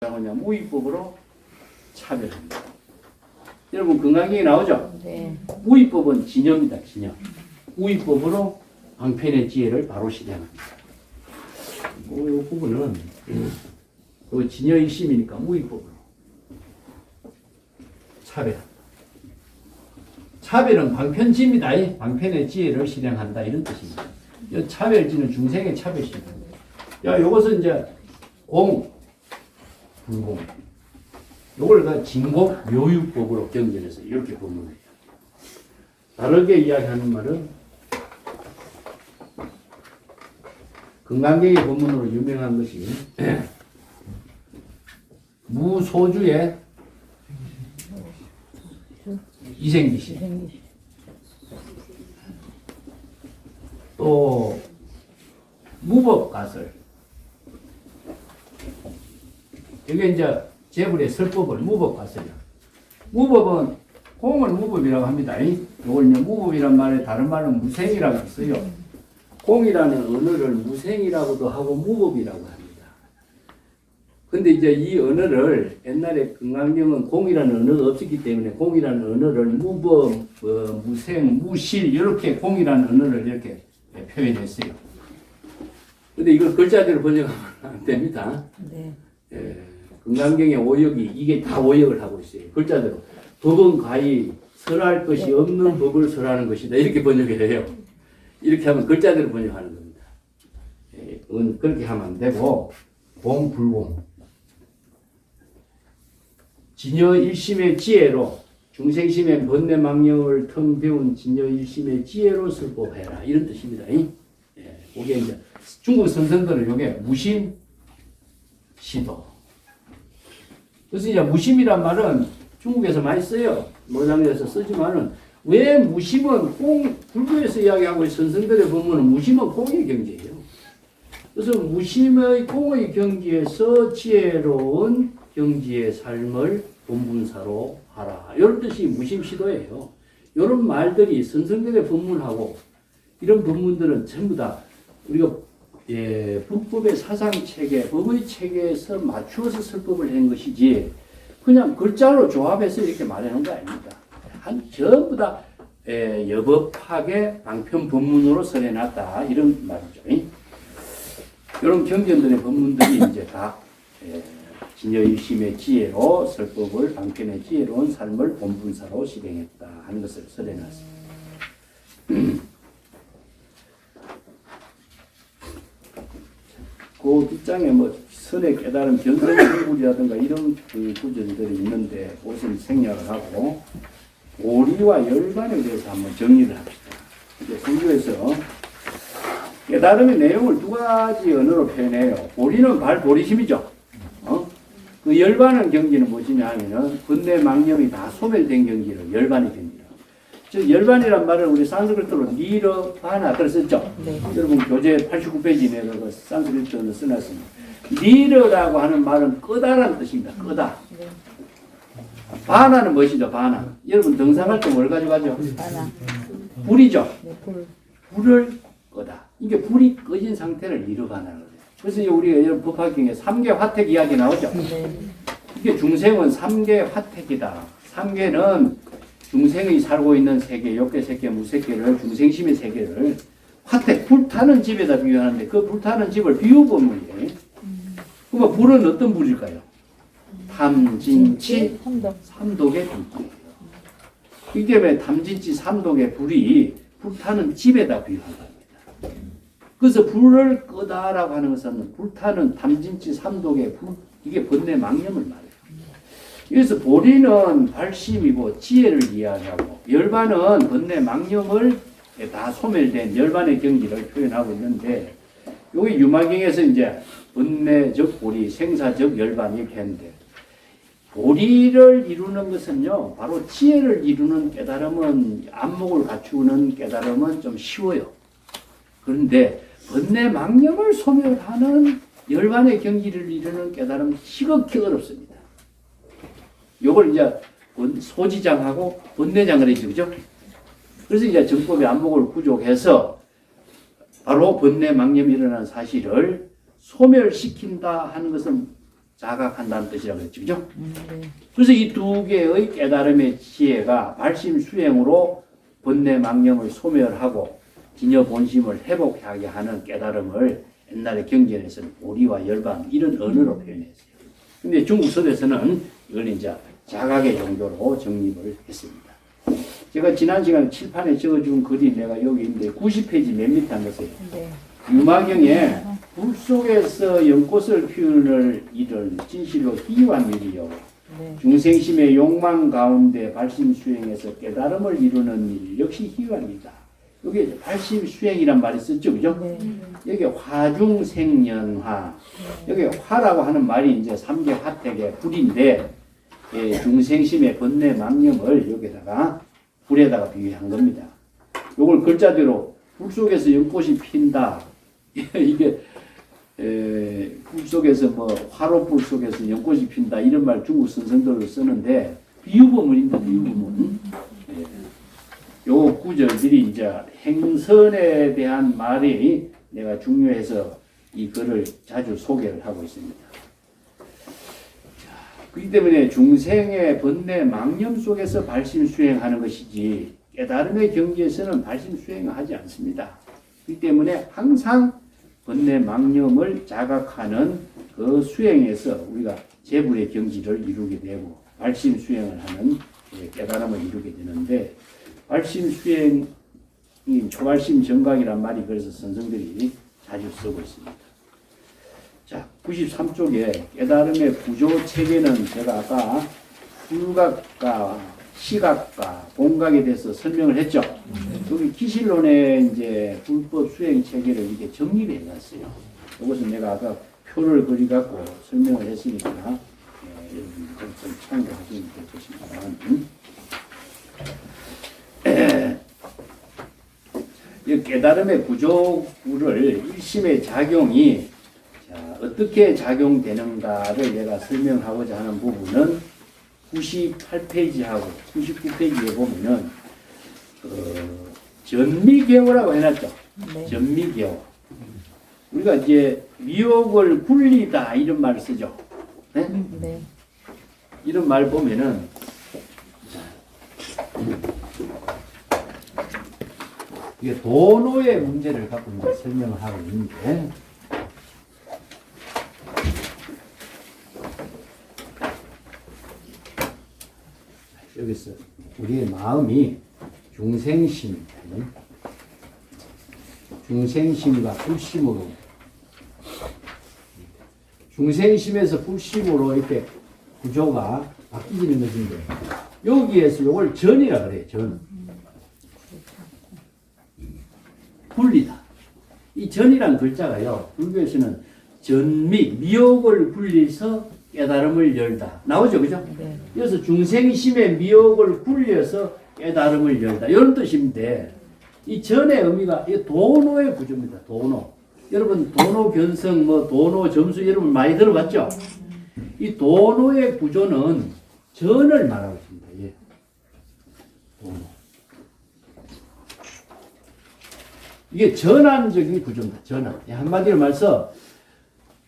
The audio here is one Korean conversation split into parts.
뭐냐 무위법으로 차별합니다. 여러분 건강경에 나오죠? 네. 무위법은 진여입니다. 진여. 무위법으로 방편의 지혜를 바로 실행합니다. 이 부분은 그 진여의 심이니까 무위법으로 차별한다. 차별은 방편지입니다. 방편의 지혜를 실행한다 이런 뜻입니다. 이 차별지는 중생의 차별시입니다. 야, 요것은 이제 공, 불공. 요걸 다 진공 묘유법으로 경전해서 이렇게 법문해요. 다르게 이야기하는 말은 건강경의 법문으로 유명한 것이 무소주의 이생기시, 또 무법가설. 이게 이제 재불의 설법을 무법가설이야. 무법은 공을 무법이라고 합니다. 이걸 이제 무법이란 말에 다른 말은 무생이라고 써요. 공이라는 언어를 무생이라고도 하고 무법이라고 합니다. 근데 이제 이 언어를 옛날에 건강경은 공이라는 언어가 없었기 때문에 공이라는 언어를 무법, 무생, 무실 이렇게 공이라는 언어를 이렇게 표현했어요. 근데 이걸 글자대로 번역하면 안 됩니다. 네. 건강경의 오역이 이게 다 오역을 하고 있어요. 글자대로 법은 가히 설할 것이 없는 법을 설하는 것이다 이렇게 번역을 해요. 이렇게 하면 글자대로 번역하는 겁니다. 그렇게 하면 안 되고 공, 불공. 진여 일심의 지혜로 중생심의 번뇌망령을 텅 배운 진여 일심의 지혜로 설법해라 이런 뜻입니다. 그게 이제 중국 선생들은 이게 무심 시도. 그래서 이제 무심이란 말은 중국에서 많이 써요. 모장에서 쓰지만은 왜 무심은 불교에서 이야기하고 선생들의 법문은 무심은 공의 경지예요. 그래서 무심의 공의 경지에서 지혜로운 경지의 삶을 본분사로 하라. 이런 뜻이 무심시도예요. 이런 말들이 선생들의 법문하고 이런 법문들은 전부 다 우리가 불법의 사상체계, 법의 체계에서 맞추어서 설법을 한 것이지 그냥 글자로 조합해서 이렇게 말하는 거 아닙니다. 전부 다 여법학의 방편 법문으로 설해놨다 이런 말이죠. 이런 경전들의 법문들이 이제 다 진여일심의 지혜로 설법을 방편의 지혜로운 삶을 본분사로 실행했다 하는 것을 설해놨습니다. 그 뒷장에 뭐 선의 깨달음, 견성불이라든가 이런 그 구절들이 있는데 그것은 생략을 하고 오리와 열반에 대해서 한번 정리를 합시다. 이제 성경에서 깨달음의 내용을 두 가지 언어로 표현해요. 오리는 발보리심이죠. 그 열반의 경지는 무엇이냐 하면은 번뇌망념이 다 소멸된 경지를 열반의 경지라. 즉 열반이란 말을 우리 산스크리트로 니르바나 그랬었죠. 네. 여러분 교재 89페이지 내가 산스크리트로 써놨습니다. 니르라고 하는 말은 끄다라는 뜻입니다. 끄다. 네. 바나는 무엇이죠? 바나. 여러분 등산할 때 뭘 가져가죠? 바나. 불이죠. 네, 불을 끄다. 이게 불이 꺼진 상태를 니르바나라고 해요. 그래서 우리가 여러분 법화경에 3개 화택 이야기 나오죠. 네. 이게 중생은 3개 화택이다. 3개는 중생이 살고 있는 세계, 욕계 세계, 무세계를 중생심의 세계를 화택, 불타는 집에다 비유하는데 그 불타는 집을 비유법문이에요. 그러면 불은 어떤 불일까요? 탐진치 삼독의 불이에요. 이 때문에 탐진치 삼독의 불이 불타는 집에다 비유한 겁니다. 그래서 불을 끄다라고 하는 것은 불타는 탐진치 삼독의 불, 이게 번뇌망념을 말해요. 그래서 보리는 발심이고 지혜를 이야기하고 열반은 번뇌망념을 다 소멸된 열반의 경지를 표현하고 있는데 여기 유마경에서 이제 번뇌적 보리, 생사적 열반 이렇게 했는데 보리를 이루는 것은요 바로 지혜를 이루는 깨달음은 안목을 갖추는 깨달음은 좀 쉬워요. 그런데 번뇌망념을 소멸하는 열반의 경지를 이루는 깨달음은 지극히 어렵습니다. 요걸 이제 소지장하고 번뇌장을 해주죠. 그죠? 그래서 이제 정법의 안목을 부족해서 바로 번뇌망념이 일어나는 사실을 소멸시킨다 하는 것은 자각한다는 뜻이라고 그랬죠. 그죠? 네. 그래서 이 두 개의 깨달음의 지혜가 발심 수행으로 번뇌 망념을 소멸하고 진여 본심을 회복하게 하는 깨달음을 옛날에 경전에서는 오리와 열반 이런 언어로 표현했어요. 근데 중국 서대에서는 이걸 이제 자각의 정도로 정립을 했습니다. 제가 지난 시간에 칠판에 적어준 글이 내가 여기 있는데 90페이지 몇 밑에 한 것이에요. 네. 유마경에 불 속에서 연꽃을 피우는 일을 진실로 희유한 일이요. 네. 중생심의 욕망 가운데 발심 수행에서 깨달음을 이루는 일 역시 희유한 일이다. 여기 발심 수행이란 말이 썼죠, 그죠? 네. 여기 화중생년화. 여기 화라고 하는 말이 이제 삼계 화택의 불인데, 예, 중생심의 번뇌 망념을 여기다가 불에다가 비유한 겁니다. 요걸 글자대로 불 속에서 연꽃이 핀다. 이게 불 속에서 뭐 화로불 속에서 연꽃이 핀다 이런 말 중국 선생들로 쓰는데 비유법문입니다. 비유법문. 예. 요 구절들이 이제 행선에 대한 말이 내가 중요해서 이 글을 자주 소개를 하고 있습니다. 그렇기 때문에 중생의 번뇌 망념 속에서 발심 수행하는 것이지 깨달음의 경지에서는 발심 수행을 하지 않습니다. 그렇기 때문에 항상 번뇌 망념을 자각하는 그 수행에서 우리가 재불의 경지를 이루게 되고 발심 수행을 하는 깨달음을 이루게 되는데 발심 수행이 초발심 정각이란 말이 그래서 선생들이 자주 쓰고 있습니다. 자, 93쪽에 깨달음의 구조 체계는 제가 아까 후각과 시각과 공각에 대해서 설명을 했죠. 여기 기실론의 이제 불법 수행 체계를 이렇게 정리를 해놨어요. 이것은 내가 아까 표를 그리갖고 설명을 했으니까 여러분들 좀 참고하시면 좋겠습니다. 이 깨달음의 구조를 일심의 작용이 자, 어떻게 작용되는가를 내가 설명하고자 하는 부분은 98페이지하고 99페이지에 보면은 전미개호라고 해놨죠. 네. 전미개호. 우리가 이제 미혹을 굴리다 이런 말을 쓰죠. 네? 네. 이런 말 보면은 이게 도노의 문제를 갖고 이제 설명을 하고 있는데 여기서 우리의 마음이 중생심과 불심으로 중생심에서 불심으로 이렇게 구조가 바뀌는 것인데 여기에서 이걸 전이라 그래요. 전. 분리다. 이 전이란 글자가요. 불교에서는 전미, 미혹을 분리해서 깨달음을 열다. 나오죠, 그죠? 네. 그래서 중생심의 미혹을 굴려서 깨달음을 열다. 이런 뜻인데, 이 전의 의미가 이 도노의 구조입니다. 도노. 여러분, 도노 견성, 도노 점수 여러분 많이 들어봤죠? 이 도노의 구조는 전을 말하고 있습니다. 예. 도노. 이게 전환적인 구조입니다. 전환. 한마디로 말해서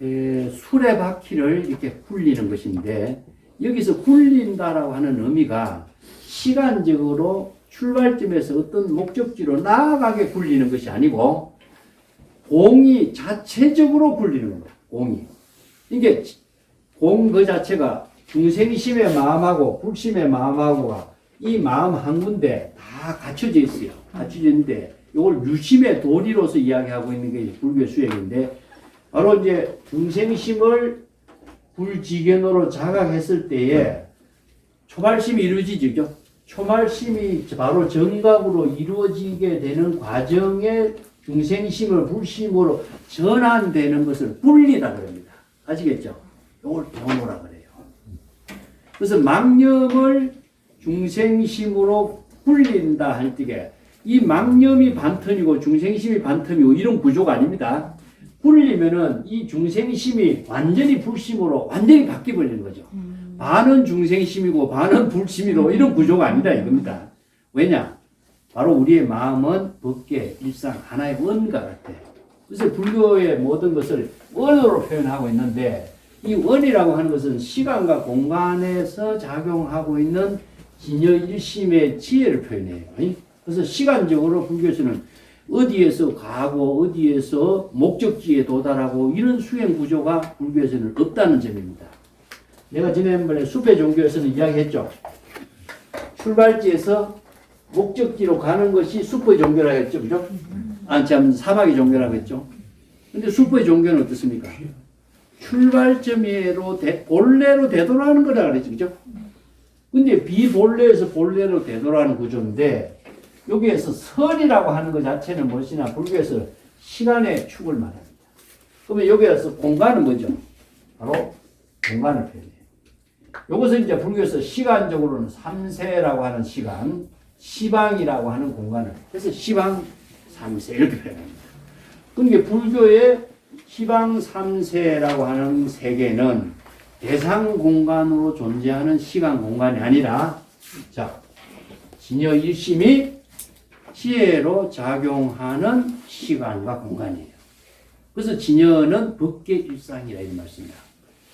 수레바퀴를 이렇게 굴리는 것인데 여기서 굴린다라고 하는 의미가 시간적으로 출발점에서 어떤 목적지로 나아가게 굴리는 것이 아니고 공이 자체적으로 굴리는 겁니다. 공이. 이게 공 그 자체가 중생심의 마음하고 불심의 마음하고가 이 마음 한 군데 다 갖춰져 있어요. 갖춰져 있는데 이걸 유심의 도리로서 이야기하고 있는 게 불교 수행인데 바로 이제 중생심을 불지견으로 자각했을 때에 초발심이 이루어지죠. 초발심이 바로 정각으로 이루어지게 되는 과정에 중생심을 불심으로 전환되는 것을 분리라 그럽니다. 아시겠죠? 이걸 도노라 그래요. 그래서 망념을 중생심으로 불린다 할 때에 이 망념이 반턴이고 중생심이 반턴이고 이런 구조가 아닙니다. 불리면은 이 중생심이 완전히 불심으로 완전히 바뀌어버리는 거죠. 반은 중생심이고 반은 불심이로 이런 구조가 아니다 이겁니다. 왜냐? 바로 우리의 마음은 법계, 일상 하나의 원과 같아. 그래서 불교의 모든 것을 원으로 표현하고 있는데 이 원이라고 하는 것은 시간과 공간에서 작용하고 있는 진여 일심의 지혜를 표현해요. 그래서 시간적으로 불교에서는 어디에서 가고 어디에서 목적지에 도달하고 이런 수행 구조가 불교에서는 없다는 점입니다. 내가 지난번에 숲의 종교에서는 이야기했죠. 출발지에서 목적지로 가는 것이 숲의 종교라고 했죠. 그죠? 참 사막의 종교라고 했죠. 근데 숲의 종교는 어떻습니까? 출발점으로 본래로 되돌아가는 거라 그랬죠. 그죠? 근데 비본래에서 본래로 되돌아가는 구조인데 여기에서 설이라고 하는 것 자체는 무엇이나 불교에서 시간의 축을 말합니다. 그러면 여기에서 공간은 뭐죠? 바로 공간을 표현해요. 이것은 이제 불교에서 시간적으로는 삼세라고 하는 시간, 시방이라고 하는 공간을 그래서 시방 삼세 이렇게 표현합니다. 그러니까 불교의 시방 삼세라고 하는 세계는 대상 공간으로 존재하는 시간 공간이 아니라 자 진여 일심이 지혜로 작용하는 시간과 공간이에요. 그래서 진여는 법계 일상이라 이 말씀입니다.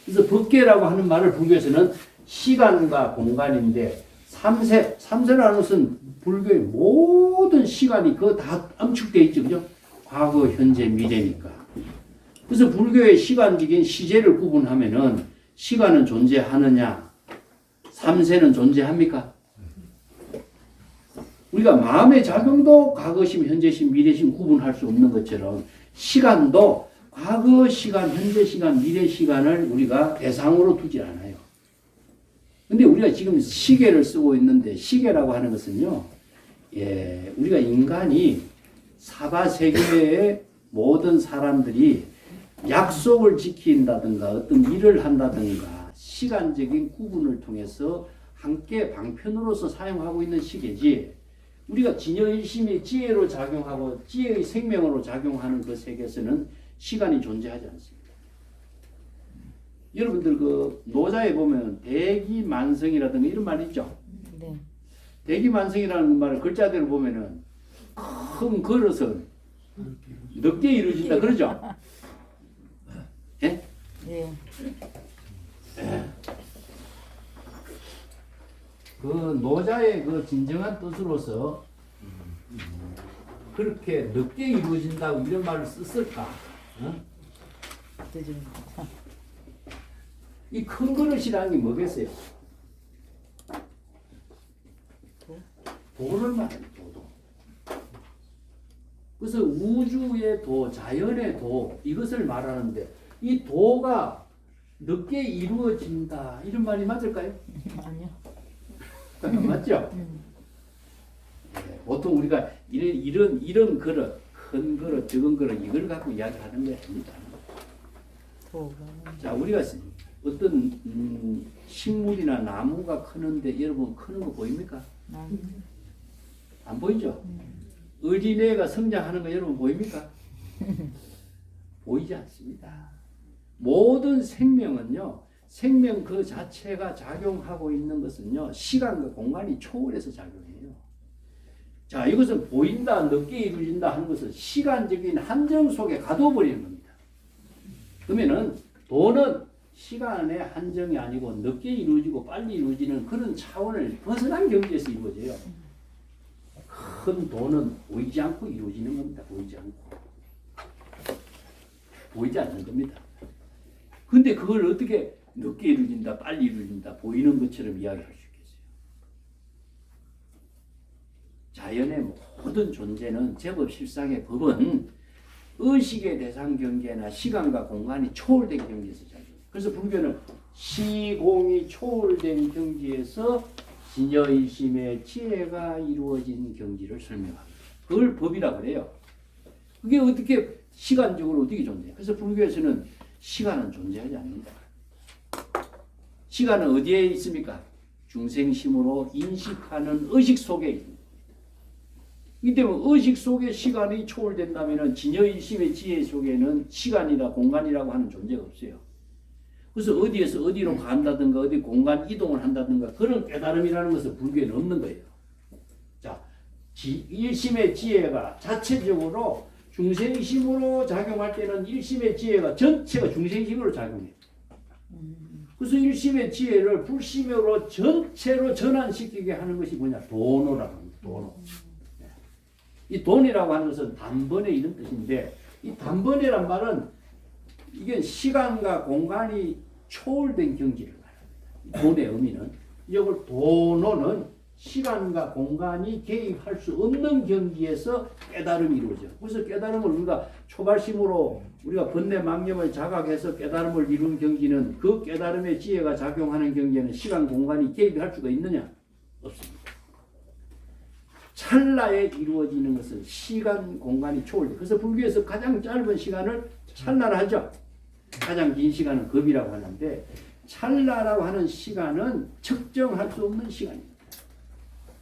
그래서 법계라고 하는 말을 불교에서는 시간과 공간인데 삼세라는 것은 불교의 모든 시간이 그거 다 암축되어 있죠. 그죠? 과거, 현재, 미래니까. 그래서 불교의 시간적인 시제를 구분하면은 시간은 존재하느냐, 삼세는 존재합니까? 우리가 마음의 작용도 과거심, 현재심, 미래심 구분할 수 없는 것처럼 시간도 과거 시간, 현재 시간, 미래 시간을 우리가 대상으로 두지 않아요. 근데 우리가 지금 시계를 쓰고 있는데 시계라고 하는 것은요, 우리가 인간이 사바세계의 모든 사람들이 약속을 지킨다든가 어떤 일을 한다든가 시간적인 구분을 통해서 함께 방편으로서 사용하고 있는 시계지 우리가 진여일심이 지혜로 작용하고 지혜의 생명으로 작용하는 그 세계에서는 시간이 존재하지 않습니다. 여러분들 그 노자에 보면 대기만성이라든가 이런 말 있죠? 네. 대기만성이라는 말을 글자대로 보면은 큰 그릇은 늦게 이루어진다 그러죠? 예? 네. 그 노자의 그 진정한 뜻으로서 그렇게 늦게 이루어진다고 이런 말을 썼을까? 어? 이 큰 그릇이라는 게 뭐겠어요? 도를 말해요. 도도. 그래서 우주의 도, 자연의 도 이것을 말하는데 이 도가 늦게 이루어진다 이런 말이 맞을까요? 아니요. 맞죠? 네, 보통 우리가 이런 그릇, 큰 그릇, 적은 그릇 이걸 갖고 이야기하는 게 아닙니다. 자, 우리가 어떤 식물이나 나무가 크는데 여러분 크는 거 보입니까? 안 보이죠? 어린애가 성장하는 거 여러분 보입니까? 보이지 않습니다. 모든 생명은요, 생명 그 자체가 작용하고 있는 것은요, 시간과 공간이 초월해서 작용해요. 자, 이것은 보인다, 늦게 이루어진다 하는 것은 시간적인 한정 속에 가둬버리는 겁니다. 그러면은 도는 시간의 한정이 아니고 늦게 이루어지고 빨리 이루어지는 그런 차원을 벗어난 경지에서 이루어져요. 큰 도는 보이지 않고 이루어지는 겁니다. 보이지 않고. 보이지 않는 겁니다. 근데 그걸 어떻게 늦게 이루어진다, 빨리 이루어진다, 보이는 것처럼 이야기할 수 있겠어요? 자연의 모든 존재는 제법 실상의 법은 의식의 대상 경계나 시간과 공간이 초월된 경지에서 작용해요. 그래서 불교는 시공이 초월된 경지에서 진여일심의 지혜가 이루어진 경지를 설명합니다. 그걸 법이라고 그래요. 그게 어떻게 시간적으로 어떻게 존재해요? 그래서 불교에서는 시간은 존재하지 않는다. 시간은 어디에 있습니까? 중생심으로 인식하는 의식 속에 있습니다. 이 때문에 의식 속에 시간이 초월된다면 진여일심의 지혜 속에는 시간이나 공간이라고 하는 존재가 없어요. 그래서 어디에서 어디로 간다든가 어디 공간 이동을 한다든가 그런 깨달음이라는 것은 불교에는 없는 거예요. 자, 일심의 지혜가 자체적으로 중생심으로 작용할 때는 일심의 지혜가 전체가 중생심으로 작용해요. 그래서 일심의 지혜를 불심으로 전체로 전환시키게 하는 것이 뭐냐? 도노라고 합니다. 도노. 이 돈이라고 하는 것은 단번에 이런 뜻인데, 이 단번에란 말은 이게 시간과 공간이 초월된 경지를 말합니다. 돈의 의미는 이걸 도노는 시간과 공간이 개입할 수 없는 경지에서 깨달음이 이루어져. 그래서 깨달음을 우리가 초발심으로 우리가 번뇌망념을 자각해서 깨달음을 이룬 경지는, 그 깨달음의 지혜가 작용하는 경지에는 시간 공간이 개입할 수가 있느냐? 없습니다. 찰나에 이루어지는 것은 시간 공간이 초월돼. 그래서 불교에서 가장 짧은 시간을 찰나라 하죠. 가장 긴 시간은 급이라고 하는데, 찰나라고 하는 시간은 측정할 수 없는 시간입니다.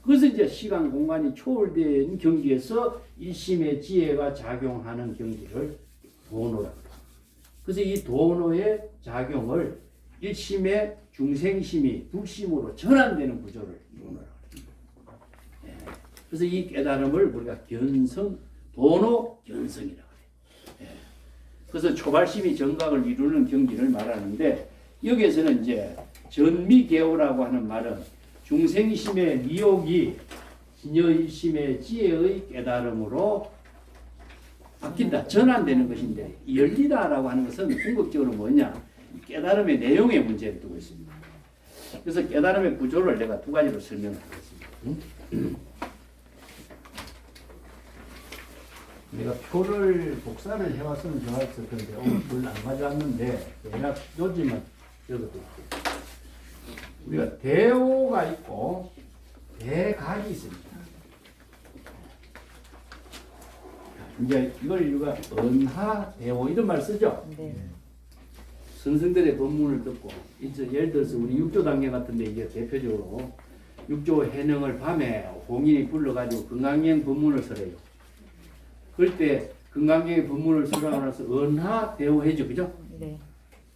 그래서 이제 시간 공간이 초월된 경지에서 일심의 지혜가 작용하는 경지를 도노라고 합니다. 그래서 이 도노의 작용을 일심의 중생심이 불심으로 전환되는 구조를 도노라고 합니다. 그래서 이 깨달음을 우리가 견성, 도노 견성이라고 해요. 그래서 초발심이 정각을 이루는 경지를 말하는데, 여기에서는 이제 전미개오라고 하는 말은 중생심의 미혹이 진여일심의 지혜의 깨달음으로 바뀐다, 전환되는 것인데, 열리다라고 하는 것은 궁극적으로 뭐냐? 깨달음의 내용의 문제를 두고 있습니다. 그래서 깨달음의 구조를 내가 두 가지로 설명하겠습니다. 내가 표를 복사를 해왔으면 좋았을 텐데 오늘 별로 안 가져왔는데, 그냥 요즘은 적어도 우리가 대오가 있고 대각이 있습니다. 이제 이걸 우리가 언하 대오 이런 말 쓰죠. 네. 선생들의 법문을 듣고, 이제 예를 들어서 우리 육조 단계 같은데 이게 대표적으로 육조 해능을 밤에 공인이 불러가지고 건강경 법문을 설해요. 그럴 때 건강경의 법문을 설하고 나서 언하 대오해죠, 그죠? 네.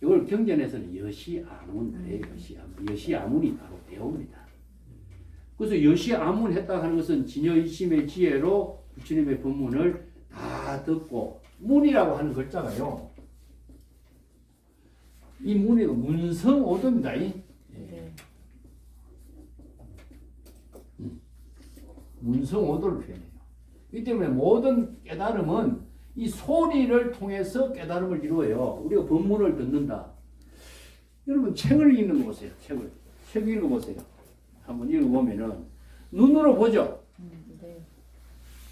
이걸 경전에서는 여시아문 그래요. 여시아문. 여시아문이 바로 대오입니다. 그래서 여시아문 했다 하는 것은 진여일심의 지혜로 부처님의 법문을 다 듣고, 문이라고 하는 글자가요, 이 문이 문성오도입니다. 네. 문성오도를 표현해요. 이 때문에 모든 깨달음은 이 소리를 통해서 깨달음을 이루어요. 우리가 법문을 듣는다. 여러분 책을 읽는 거 보세요. 책 읽어보세요. 한번 읽어보면은 눈으로 보죠. 네.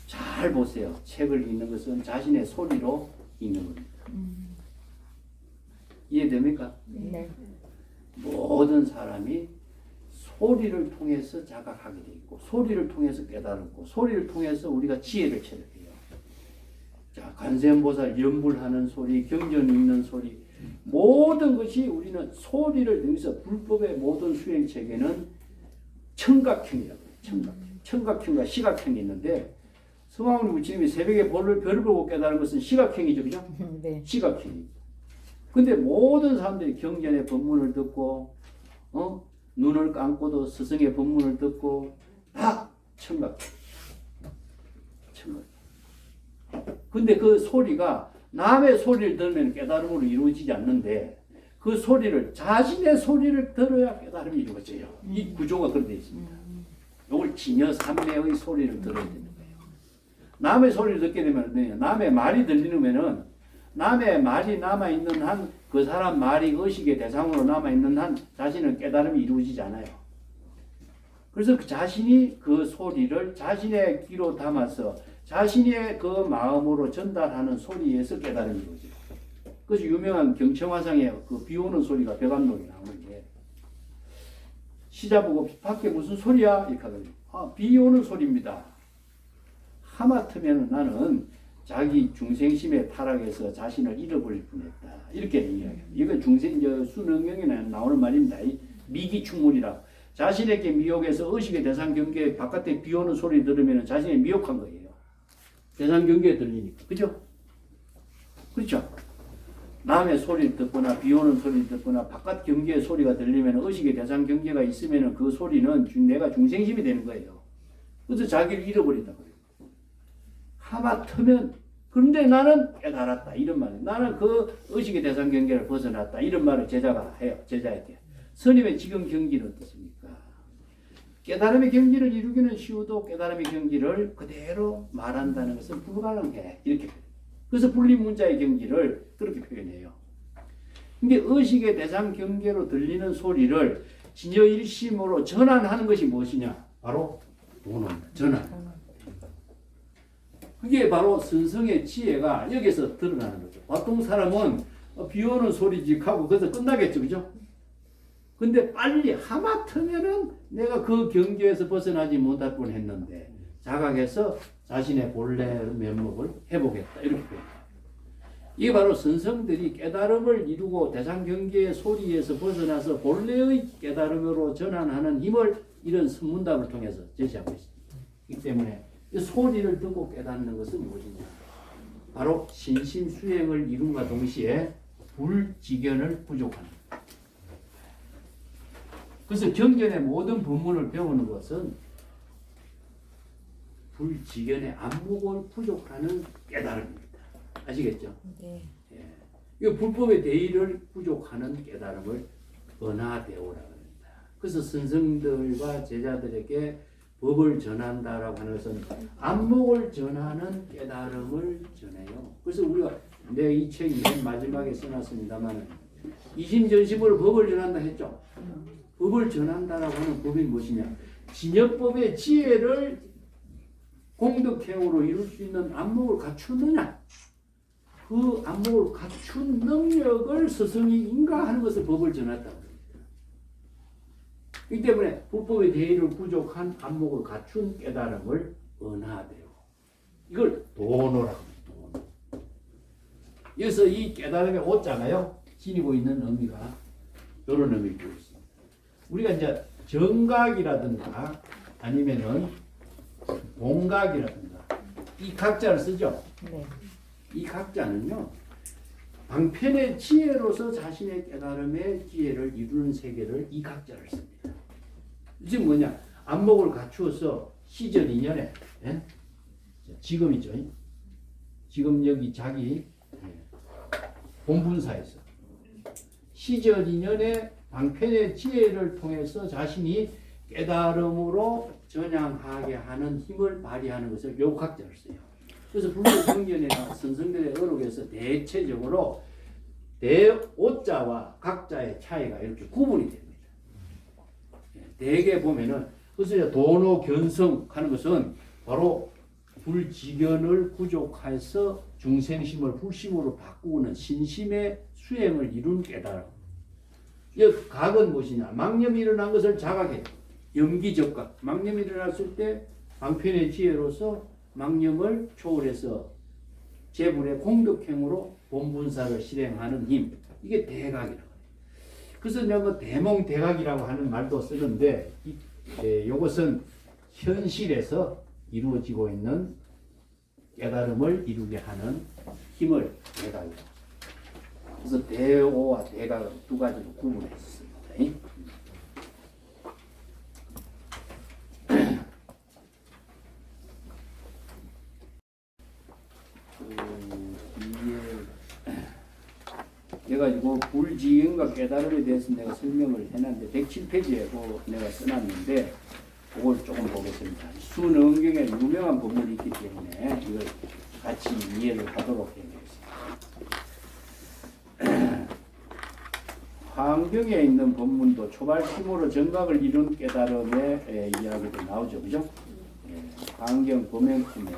잘 보세요. 책을 읽는 것은 자신의 소리로 읽는 겁니다. 이해됩니까? 네. 모든 사람이 소리를 통해서 자각하게 돼 있고, 소리를 통해서 깨달았고, 소리를 통해서 우리가 지혜를 체득해요. 자, 관세음보살 연불하는 소리, 경전 읽는 소리, 모든 것이 우리는 소리를 통해서 불법의 모든 수행 체계는 청각형이라고 해요. 청각형. 청각형과 시각형이 있는데, 성황리 부처님이 새벽에 별을 보고 깨달은 것은 시각형이죠, 그죠? 네. 시각형입니다. 근데 모든 사람들이 경전의 법문을 듣고, 눈을 감고도 스승의 법문을 듣고 다 청각. 근데 그 소리가 남의 소리를 들으면 깨달음으로 이루어지지 않는데, 그 소리를, 자신의 소리를 들어야 깨달음이 이루어져요. 이 구조가 그렇게 되어 있습니다. 이걸 진여 삼매의 소리를 들어야 되는 거예요. 남의 소리를 듣게 되면, 남의 말이 들리면은, 남의 말이 남아있는 한, 그 사람 말이 의식의 대상으로 남아있는 한 자신은 깨달음이 이루어지지 않아요. 그래서 자신이 그 소리를 자신의 귀로 담아서 자신의 그 마음으로 전달하는 소리에서 깨달음이 이루어져요. 그래서 유명한 경청화상의 그 비 오는 소리가 벽암록에 나오는 게, 시자보고 밖에 무슨 소리야? 이렇게 하거든요. 비 오는 소리입니다. 하마터면 나는 자기 중생심의 타락에서 자신을 잃어버릴 뻔했다. 이렇게 이야기해요. 이건 수능경에 나오는 말입니다. 미기충문이라. 자신에게 미혹해서 의식의 대상 경계에 바깥에 비 오는 소리 들으면 자신이 미혹한 거예요. 대상 경계에 들리니까. 그죠? 그렇죠? 남의 소리를 듣거나 비 오는 소리를 듣거나 바깥 경계의 소리가 들리면 의식의 대상 경계가 있으면 그 소리는 내가 중생심이 되는 거예요. 그래서 자기를 잃어버린다고 해요. 하마터면 그런데 나는 깨달았다 이런 말이에요. 나는 그 의식의 대상 경계를 벗어났다 이런 말을 제자가 해요. 제자에게. 스님의 지금 경기는 어떻습니까? 깨달음의 경지를 이루기는 쉬워도 깨달음의 경지를 그대로 말한다는 것은 불가능해. 이렇게. 그래서 분리문자의 경지를 그렇게 표현해요. 근데 의식의 대상 경계로 들리는 소리를 진여일심으로 전환하는 것이 무엇이냐? 바로 도는 전환. 그게 바로 선성의 지혜가 여기서 드러나는 거죠. 보통 사람은 비 오는 소리지 하고 거기서 끝나겠죠. 그죠? 근데 빨리 하마터면은 내가 그 경계에서 벗어나지 못할 뻔 했는데 자각해서 자신의 본래 면목을 해보겠다. 이렇게 표현해요. 이게 바로 선성들이 깨달음을 이루고 대상 경계의 소리에서 벗어나서 본래의 깨달음으로 전환하는 힘을 이런 선문답을 통해서 제시하고 있습니다. 그렇기 때문에 이 소리를 듣고 깨닫는 것은 무엇이냐? 바로 신심수행을 이룬과 동시에 불지견을 부족하는 것. 그래서 경전의 모든 법문을 배우는 것은 불지견의 안목을 부족하는 깨달음입니다. 아시겠죠? 네. 예. 이 불법의 대의를 부족하는 깨달음을 은하대오라고 합니다. 그래서 선생들과 제자들에게 법을 전한다라고 하는 것은 안목을 전하는 깨달음을 전해요. 그래서 우리가 내 이 책이 맨 마지막에 써놨습니다만 이심전심으로 법을 전한다 했죠. 법을 전한다라고 하는 법이 무엇이냐? 진여법의 지혜를 공덕행으로 이룰 수 있는 안목을 갖추느냐? 그 안목을 갖춘 능력을 스승이 인가하는 것을 법을 전했다고 합니다. 이 때문에 불법의 대의를 부족한 안목을 갖춘 깨달음을 은하대오. 이걸 도노라고 합니다. 도노. 여기서 이 깨달음의 오자가요, 지니고 있는 의미가 이런 의미를 보고 있습니다. 우리가 이제 정각이라든가 아니면은 공각이라든가 이 각자를 쓰죠. 네. 이 각자는요, 방편의 지혜로서 자신의 깨달음의 지혜를 이루는 세계를 이 각자를 씁니다. 지금 뭐냐? 안목을 갖추어서 시절 인연에, 예? 지금이죠. 지금 여기 자기 본분사에서 시절 인연에 방편의 지혜를 통해서 자신이 깨달음으로 전향하게 하는 힘을 발휘하는 것을 요 각자를 써요. 그래서 불교 경전이나 선성들의 어록에서 대체적으로 대오자와 각자의 차이가 이렇게 구분이 됩니다. 대개 보면은 그래서 도노 견성 하는 것은 바로 불지견을 부족해서 중생심을 불심으로 바꾸는 신심의 수행을 이룬 깨달음. 이 각은 무엇이냐? 망념이 일어난 것을 자각해. 염기적각. 망념이 일어났을 때 방편의 지혜로서 망념을 초월해서 제불의 공덕행으로 본분사를 실행하는 힘. 이게 대각이라고 해요. 그래서 내가 대몽대각이라고 하는 말도 쓰는데 이것은 현실에서 이루어지고 있는 깨달음을 이루게 하는 힘을 대각이라고. 그래서 대오와 대각은 두 가지로 구분했습니다. 그래가지고 불지견과 깨달음에 대해서 내가 설명을 해놨는데 107페이지에 내가 써놨는데 그걸 조금 보겠습니다. 순응경에 유명한 법문이 있기 때문에 이걸 같이 이해를 하도록 해보겠습니다. 화엄경에 있는 법문도 초발심으로 정각을 이룬 깨달음의 이야기도 나오죠. 그죠? 화엄경 범행품에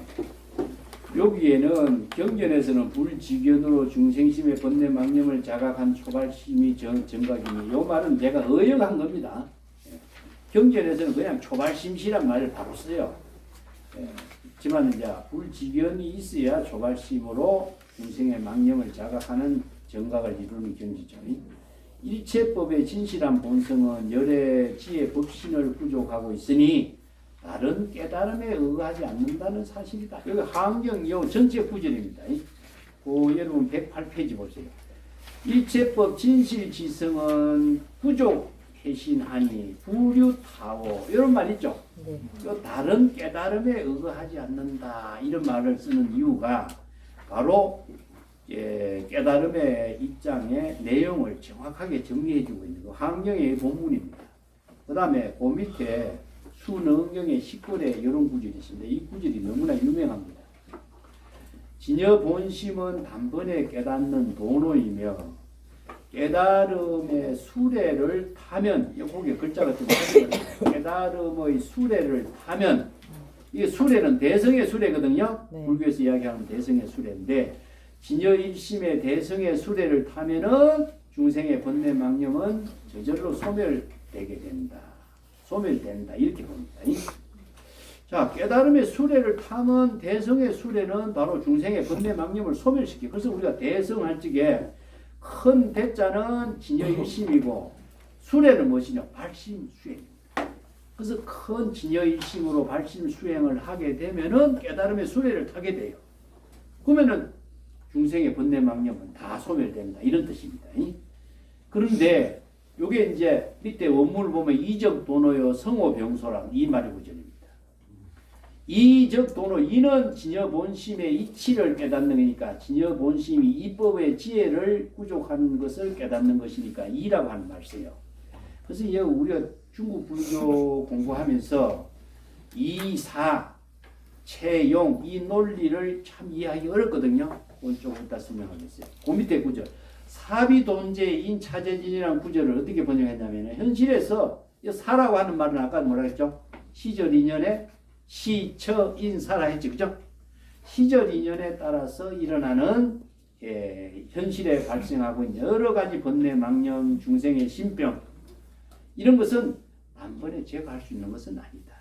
여기에는 경전에서는 불지견으로 중생심의 번뇌 망념을 자각한 초발심이 정각이니 이 말은 제가 의역한 겁니다. 경전에서는 그냥 초발심시란 말을 바로 써요. 하지만 이제 불지견이 있어야 초발심으로 중생의 망념을 자각하는 정각을 이루는 경지죠. 일체법의 진실한 본성은 열의 지혜 법신을 부족하고 있으니 다른 깨달음에 의하지 않는다는 사실이다. 여기 화엄경 요 전체 구절입니다. 여러분 108페이지 보세요. 일체법 진실지성은 부족해신하니 부류타오 이런 말 있죠. 네. 다른 깨달음에 의하지 않는다 이런 말을 쓰는 이유가 바로 깨달음의 입장의 내용을 정확하게 정리해주고 있는 그 환경의 본문입니다. 그 다음에 그 밑에 수능경의 10권에 이런 구절이 있습니다. 이 구절이 너무나 유명합니다. 진여 본심은 단번에 깨닫는 도노이며 깨달음의 수레를 타면, 거기에 글자가 좀 깨달음의 수레를 타면, 이게 수레는 대성의 수레거든요. 네. 불교에서 이야기하는 대성의 수레인데, 진여 일심의 대성의 수레를 타면은 중생의 번뇌 망념은 저절로 소멸되게 된다. 소멸된다. 이렇게 봅니다. 자, 깨달음의 수레를 타면 대성의 수레는 바로 중생의 번뇌 망념을 소멸시키고, 그래서 우리가 대성할 적에 큰 대자는 진여 일심이고 수레는 무엇이냐? 발심 수행입니다. 그래서 큰 진여 일심으로 발심 수행을 하게 되면은 깨달음의 수레를 타게 돼요. 그러면은 중생의 번뇌 망념은 다 소멸된다. 이런 뜻입니다. 그런데 요게 이제 밑에 원문을 보면 이적 도노요 성호 병소랑 이 말이 구절입니다. 이적 도노, 이는 진여 본심의 이치를 깨닫는 거니까 진여 본심이 이법의 지혜를 부족한 것을 깨닫는 것이니까 이라고 하는 말이에요. 그래서 이제 우리가 중국 불교 공부하면서 이사, 채용 이 논리를 참 이해하기 어렵거든요. 오늘 좀 이따 설명하겠어요. 그 밑에 구절 사비돈제인 차제진이라는 구절을 어떻게 번역했냐면 현실에서 사라고 하는 말은 아까 뭐라 했죠? 시절 인연에 시처인사라 했죠. 그죠? 시절 인연에 따라서 일어나는 현실에 발생하고 있는 여러 가지 번뇌, 망념, 중생의 신병 이런 것은 단번에 제거할 수 있는 것은 아니다.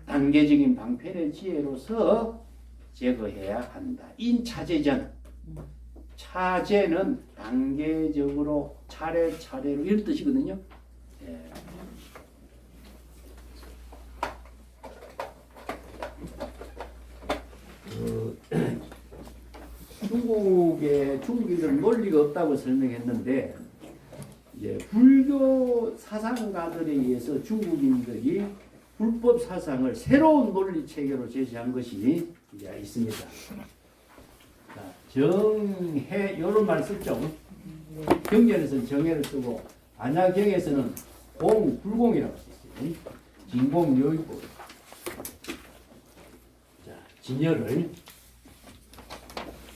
단계적인 방편의 지혜로서 제거해야 한다. 인차제전. 차제는 단계적으로 차례차례로 이런 뜻이거든요. 중국인들은 논리가 없다고 설명했는데 이제 불교 사상가들에 의해서 중국인들이 불법 사상을 새로운 논리 체계로 제시한 것이 이제 있습니다. 자, 정해 이런 말 썼죠. 경전에서는 정해를 쓰고 안야경에서는 공 불공이라고 썼어요. 진공 요의법. 자,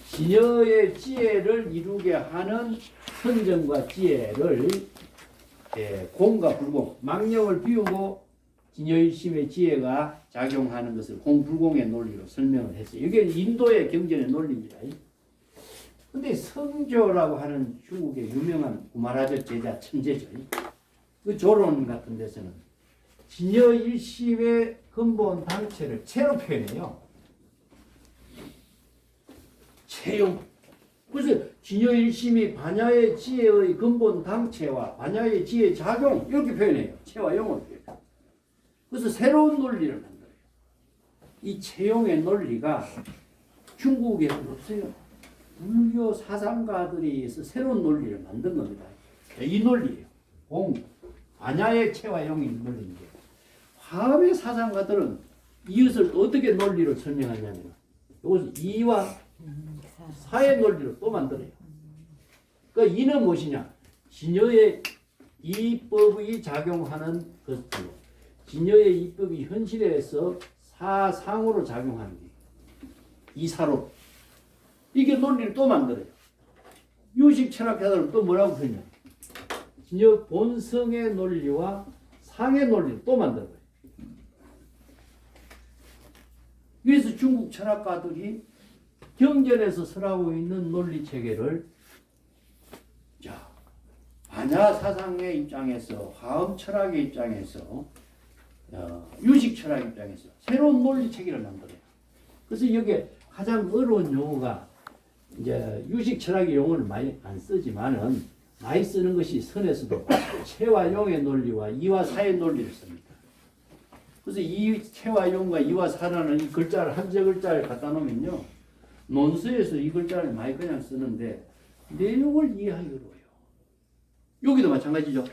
진여의 지혜를 이루게 하는 선정과 지혜를 공과 불공, 망령을 비우고 진여일심의 지혜가 작용하는 것을 공불공의 논리로 설명을 했어요. 이게 인도의 경전의 논리입니다. 근데 성조라고 하는 중국의 유명한 구마라적 제자 천재죠. 그 조론 같은 데서는 진여일심의 근본 당체를 체로 표현해요. 체용. 그래서 진여일심이 반야의 지혜의 근본 당체와 반야의 지혜 작용 이렇게 표현해요. 체와 용을 표현해요. 그래서 새로운 논리를 만들어요. 이 체용의 논리가 중국에는 없어요. 불교 사상가들에 의해서 새로운 논리를 만든 겁니다. 이 논리예요. 반야의 체와 용의 논리인데 화합의 사상가들은 이것을 어떻게 논리로 설명하냐면 이것을 이와 사의 논리로 또 만들어요. 그러니까 이는 무엇이냐? 진여의 이법이 작용하는 것이고 진여의 이법이 현실에서 사상으로 작용하는 게 이사로 이게 논리를 또 만들어요. 유식 철학자들은 또 뭐라고 표현해요? 진여 본성의 논리와 상의 논리를 또 만들어요. 그래서 중국 철학가들이 경전에서 설하고 있는 논리 체계를 자 반야 사상의 입장에서 화엄 철학의 입장에서 유식 철학 입장에서 새로운 논리 체계를 만들어요. 그래서 여기에 가장 어려운 용어가 이제 유식 철학의 용어를 많이 안 쓰지만은 많이 쓰는 것이 선에서도 체와 용의 논리와 이와 사의 논리를 씁니다. 그래서 이 체와 용과 이와 사라는 이 글자를 한자 글자를 갖다 놓으면요. 논서에서 이 글자를 많이 그냥 쓰는데 내용을 이해하기 어려워요. 여기도 마찬가지죠.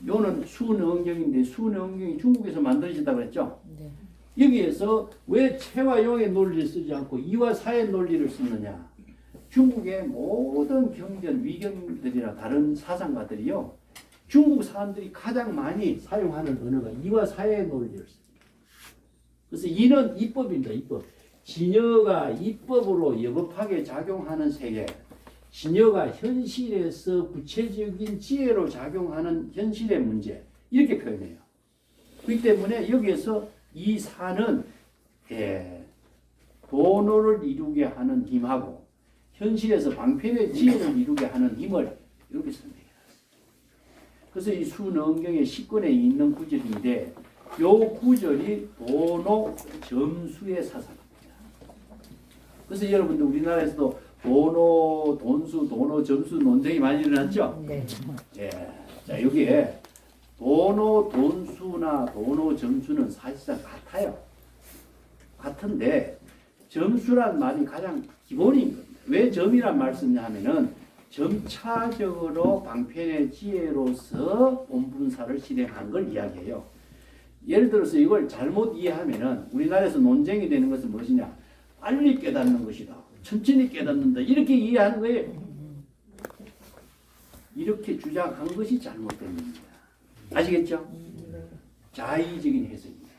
요는 수능경인데 수능경이 중국에서 만들어졌다고 그랬죠. 네. 여기에서 왜 체와 용의 논리를 쓰지 않고 이와 사의 논리를 쓰느냐? 중국의 모든 경전, 위경들이나 다른 사상가들이요, 중국 사람들이 가장 많이 사용하는 언어가 이와 사의 논리를 씁니다. 그래서 이는 이법입니다. 이법. 진여가 이법으로 여법하게 작용하는 세계, 진여가 현실에서 구체적인 지혜로 작용하는 현실의 문제, 이렇게 표현해요. 그렇기 때문에 여기에서 이 사는 본어를 이루게 하는 힘하고 현실에서 방편의 지혜를 이루게 하는 힘을 이렇게 설명해요. 그래서 이 수능경의 10권에 있는 구절인데 이 구절이 본어 점수의 사상입니다. 그래서 여러분들 우리나라에서도 본어, 돈수, 돈어, 점수 논쟁이 많이 일어났죠? 네. 예. 자, 여기에 돈어, 돈수나 돈어, 점수는 사실상 같아요. 같은데 점수란 말이 가장 기본인 겁니다. 왜 점이란 말 쓰냐 하면은 점차적으로 방편의 지혜로서 본분사를 실행한 걸 이야기해요. 예를 들어서 이걸 잘못 이해하면은 우리나라에서 논쟁이 되는 것은 무엇이냐? 빨리 깨닫는 것이다. 천천히 깨닫는다. 이렇게 이해하는 거예요. 이렇게 주장한 것이 잘못된 겁니다. 아시겠죠? 자의적인 해석입니다.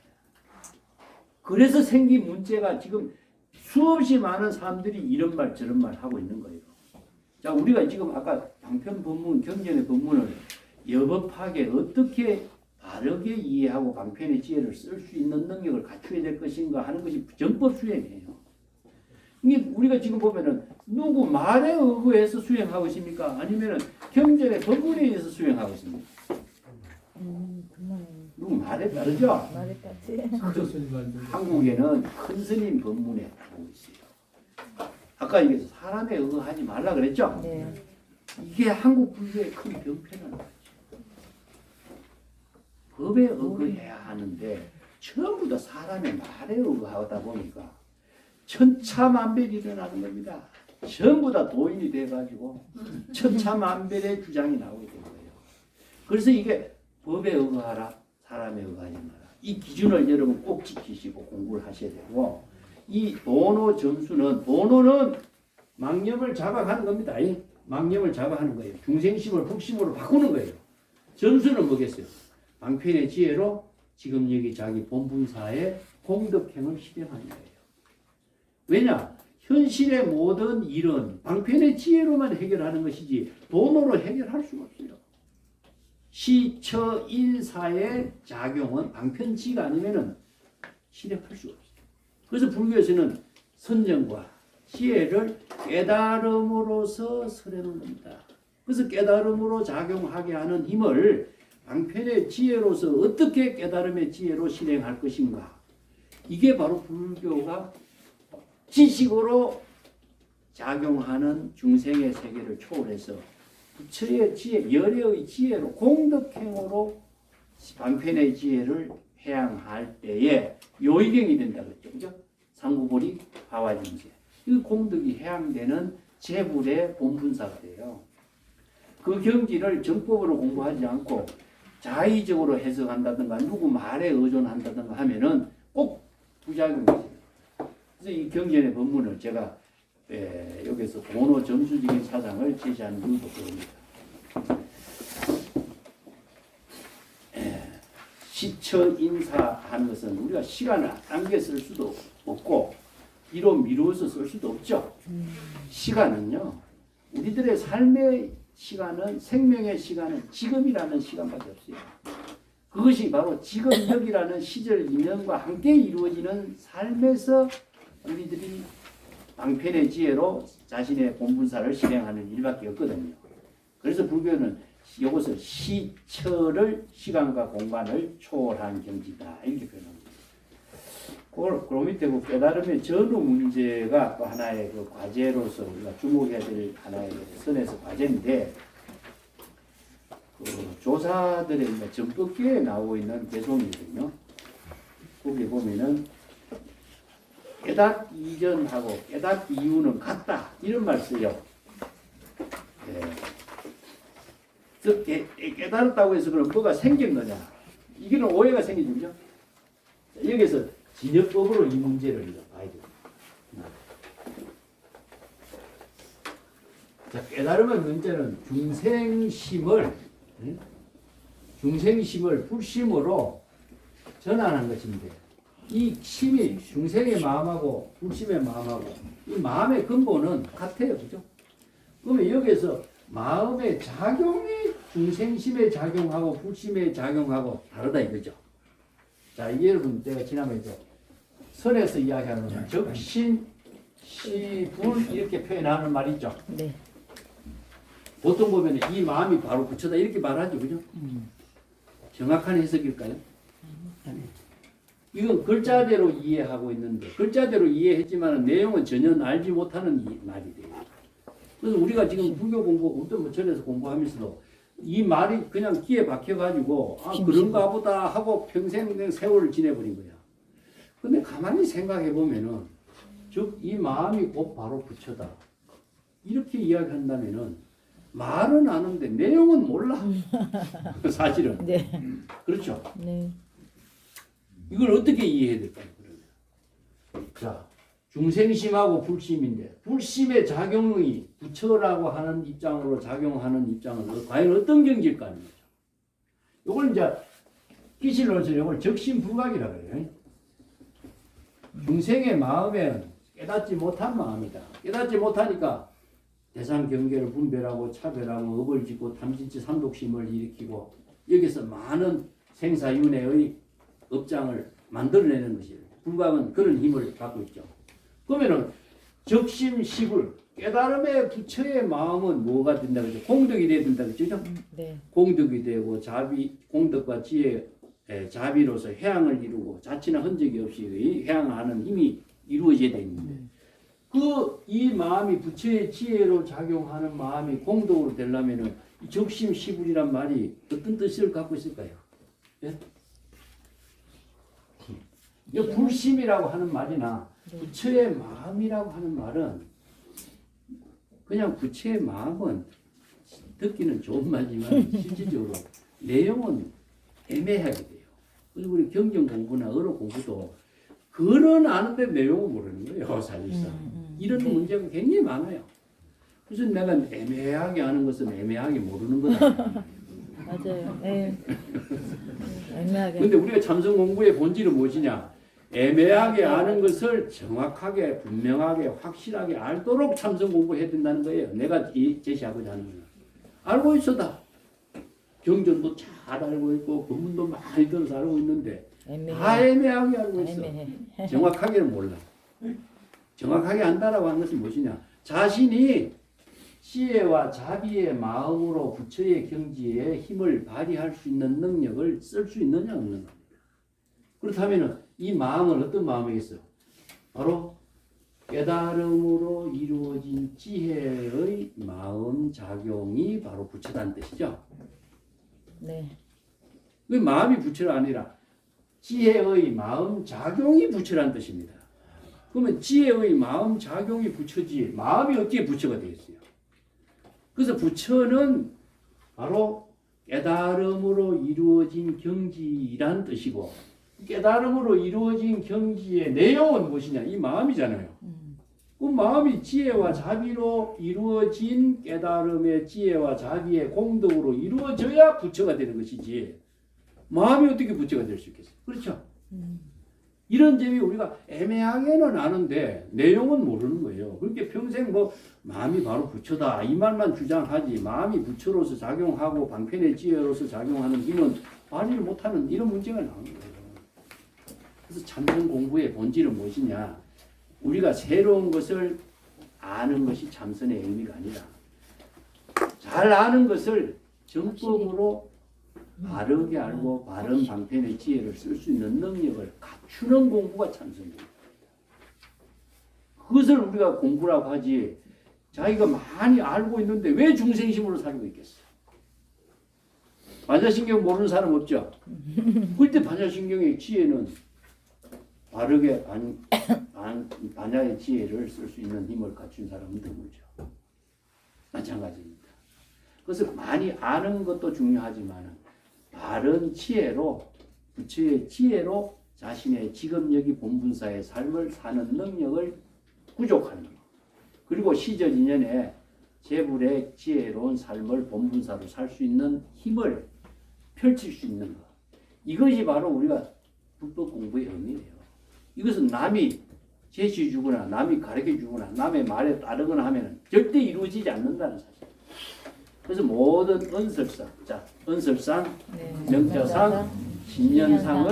그래서 생긴 문제가 지금 수없이 많은 사람들이 이런 말 저런 말 하고 있는 거예요. 자, 우리가 지금 아까 방편 법문, 경전의 법문을 여법하게 어떻게 바르게 이해하고 방편의 지혜를 쓸 수 있는 능력을 갖춰야 될 것인가 하는 것이 정법 수행이에요. 이게 우리가 지금 보면은 누구 말에 의거해서 수행하고 있습니까? 아니면은 경전의 법문에 의해서 수행하고 있습니까? 누구 말에 따르죠? 말에 따지. 한국에는 큰 스님 법문에 따르고 있어요. 아까 이게 사람에 의거하지 말라 그랬죠? 네. 이게 한국 불교의 큰 병폐라는 거죠. 법에 의거해야 하는데 전부 다 사람의 말에 의거하다 보니까 천차만별이 일어나는 겁니다. 전부 다 도인이 돼가지고 천차만별의 주장이 나오게 된 거예요. 그래서 이게 법에 의거하라, 사람에 의거하지 마라. 이 기준을 여러분 꼭 지키시고 공부를 하셔야 되고, 이 본어 점수는, 본어는 망념을 자각하는 겁니다. 망념을 자각하는 거예요. 중생심을 흑심으로 바꾸는 거예요. 점수는 뭐겠어요? 방편의 지혜로 지금 여기 자기 본분사의 공덕행을 실행하는 거예요. 왜냐? 현실의 모든 일은 방편의 지혜로만 해결하는 것이지 본어로 해결할 수가 없어요. 시처인사의 작용은 방편지가 아니면은 실행할 수가 없어요. 그래서 불교에서는 선정과 지혜를 깨달음으로써 설하는 겁니다. 그래서 깨달음으로 작용하게 하는 힘을 방편의 지혜로서 어떻게 깨달음의 지혜로 실행할 것인가. 이게 바로 불교가 지식으로 작용하는 중생의 세계를 초월해서 부처의 지혜, 열애의 지혜로 공덕행으로 방편의 지혜를 해양할 때에 요의경이 된다 그랬죠. 그죠? 상구보리 화화정세. 이 공덕이 해양되는 재불의 본분사가 돼요. 그 경지를 정법으로 공부하지 않고 자의적으로 해석한다든가 누구 말에 의존한다든가 하면은 꼭 부작용이 있어요. 그래서 이 경전의 법문을 제가 여기서 본어 점수적인 사상을 제시하는 이유도 그럽니다. 시처인사하는 것은 우리가 시간을 당겨 쓸 수도 없고 뒤로 미루어서 쓸 수도 없죠. 시간은요, 우리들의 삶의 시간은, 생명의 시간은 지금이라는 시간밖에 없어요. 그것이 바로 지금역이라는 시절 인연과 함께 이루어지는 삶에서 우리들이 방편의 지혜로 자신의 본분사를 실행하는 일밖에 없거든요. 그래서 불교는 이것을 시처를 시간과 공간을 초월한 경지다 이렇게 표현합니다. 그 밑에 그 깨달음의 전후 문제가 또 하나의 그 과제로서 우리가 주목해야 될 하나의 선에서 과제인데, 그 조사들의 전법계에 나오고 있는 개송이거든요. 거기 보면은 깨닫 이전하고 깨닫 이후는 같다 이런 말 써요. 깨달았다고 해서 그럼 뭐가 생긴 거냐? 이게는 오해가 생기죠. 여기서 진역법으로 이 문제를 봐야 됩니다. 자, 깨달음의 문제는 중생심을 불심으로 전환한 것인데, 이 심이 중생의 마음하고 불심의 마음하고 이 마음의 근본은 같아요, 그죠? 그러면 여기서 마음의 작용이 중생심의 작용하고 불심의 작용하고 다르다 이거죠. 자, 이게 여러분 내가 지난번에 선에서 이야기하는 적신, 시불 이렇게 표현하는 말이 있죠. 네. 보통 보면 이 마음이 바로 부처다 이렇게 말하죠, 그죠? 정확한 해석일까요? 이건 글자대로 이해하고 있는데 글자대로 이해했지만 내용은 전혀 알지 못하는 말이 돼요. 그래서 우리가 지금 불교 공부 어떤 뭐 절에서 공부하면서도 이 말이 그냥 귀에 박혀가지고 아 그런가 보다 하고 평생 세월을 지내버린 거야. 근데 가만히 생각해 보면은 즉 이 마음이 곧 바로 부처다 이렇게 이야기한다면은 말은 아는데 내용은 몰라. 사실은. 네. 그렇죠. 네. 이걸 어떻게 이해해야 될까요? 그러면 자 중생심하고 불심인데 불심의 작용이 부처라고 하는 입장으로 작용하는 입장은 과연 어떤 경지일까 하는 거죠. 이걸 이제 기실로서 이걸 적심불각이라고 해요. 중생의 마음에 깨닫지 못한 마음이다. 깨닫지 못하니까 대상 경계를 분별하고 차별하고 업을 짓고 탐진치 삼독심을 일으키고 여기서 많은 생사윤회의 업장을 만들어내는 것이에요. 불각은 그런 힘을 갖고 있죠. 그러면은 적심식을 깨달음의 부처의 마음은 뭐가 된다 그러죠? 공덕이 돼야 된다 그러죠? 네. 공덕이 되고 자비, 공덕과 지혜, 자비로서 해양을 이루고 자치나 흔적이 없이 해양하는 힘이 이루어져야 되는데 이 마음이 부처의 지혜로 작용하는 마음이 공덕으로 되려면은 이 적심시불이란 말이 어떤 뜻을 갖고 있을까요? 예? 이 불심이라고 하는 말이나 부처의 마음이라고 하는 말은 그냥 부처의 마음은 듣기는 좋은 말이지만 실질적으로 내용은 애매하게 돼요. 그래서 우리 경전 공부나 어로 공부도 글은 아는데 내용은 모르는 거예요, 사실상. 이런 문제가 굉장히 많아요. 그래서 내가 애매하게 아는 것은 애매하게 모르는 거다. 맞아요. 네. 애매하게. 근데 우리가 참선 공부의 본질은 무엇이냐? 애매하게 아는 것을 정확하게, 분명하게, 확실하게 알도록 참선 공부해야 된다는 거예요. 내가 제시하고자 하는 거는. 알고 있어다. 경전도 잘 알고 있고, 법문도 많이 들어서 알고 있는데, 다 애매하게 알고 있어. 애매해. 정확하게는 몰라. 정확하게 안다라고 하는 것은 무엇이냐? 자신이 지혜와 자비의 마음으로 부처의 경지에 힘을 발휘할 수 있는 능력을 쓸 수 있느냐 없는 겁니다. 그렇다면 이 마음은 어떤 마음이겠어요? 바로 깨달음으로 이루어진 지혜의 마음 작용이 바로 부처다는 뜻이죠. 네. 그 마음이 부처가 아니라 지혜의 마음 작용이 부처라는 뜻입니다. 그러면 지혜의 마음 작용이 부처지 마음이 어떻게 부처가 되겠어요? 그래서 부처는 바로 깨달음으로 이루어진 경지란 뜻이고 깨달음으로 이루어진 경지의 내용은 무엇이냐? 이 마음이잖아요. 그 마음이 지혜와 자비로 이루어진 깨달음의 지혜와 자비의 공덕으로 이루어져야 부처가 되는 것이지 마음이 어떻게 부처가 될 수 있겠어요? 그렇죠? 이런 점이 우리가 애매하게는 아는데 내용은 모르는 거예요. 그렇게 평생 뭐 마음이 바로 부처다 이 말만 주장하지 마음이 부처로서 작용하고 방편의 지혜로서 작용하는 힘은 발휘를 못하는 이런 문제가 나오는 거예요. 그래서 참선 공부의 본질은 무엇이냐? 우리가 새로운 것을 아는 것이 참선의 의미가 아니라 잘 아는 것을 정법으로 바르게 알고 바른 방편의 지혜를 쓸 수 있는 능력을 갖추는 공부가 참선 공부입니다. 그것을 우리가 공부라고 하지 자기가 많이 알고 있는데 왜 중생심으로 살고 있겠어? 반야신경 모르는 사람 없죠? 그때 반야신경의 지혜는 바르게 반야의 지혜를 쓸 수 있는 힘을 갖춘 사람은 드물죠. 마찬가지입니다. 그래서 많이 아는 것도 중요하지만 바른 지혜로 부처의 지혜로 자신의 직업력이 본분사의 삶을 사는 능력을 구족하는 것. 그리고 시절 인연에 재불의 지혜로운 삶을 본분사로 살 수 있는 힘을 펼칠 수 있는 것. 이것이 바로 우리가 불법 공부의 의미예요. 이것은 남이 제시 주거나 남이 가르쳐 주거나 남의 말에 따르거나 하면 절대 이루어지지 않는다는 사실. 그래서 모든 은설상, 자, 은설상, 네. 명자상, 신년상을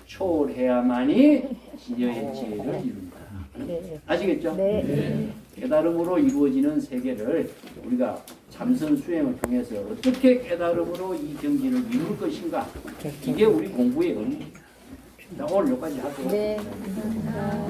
초월해야만이 진여의 지혜를 이룬다. 네. 아시겠죠? 네. 깨달음으로 이루어지는 세계를 우리가 참선 수행을 통해서 어떻게 깨달음으로 이 경지를 이룰 것인가, 이게 우리 공부의 의미입니다. 자, 오늘 여기까지 하고. 네. 감사합니다.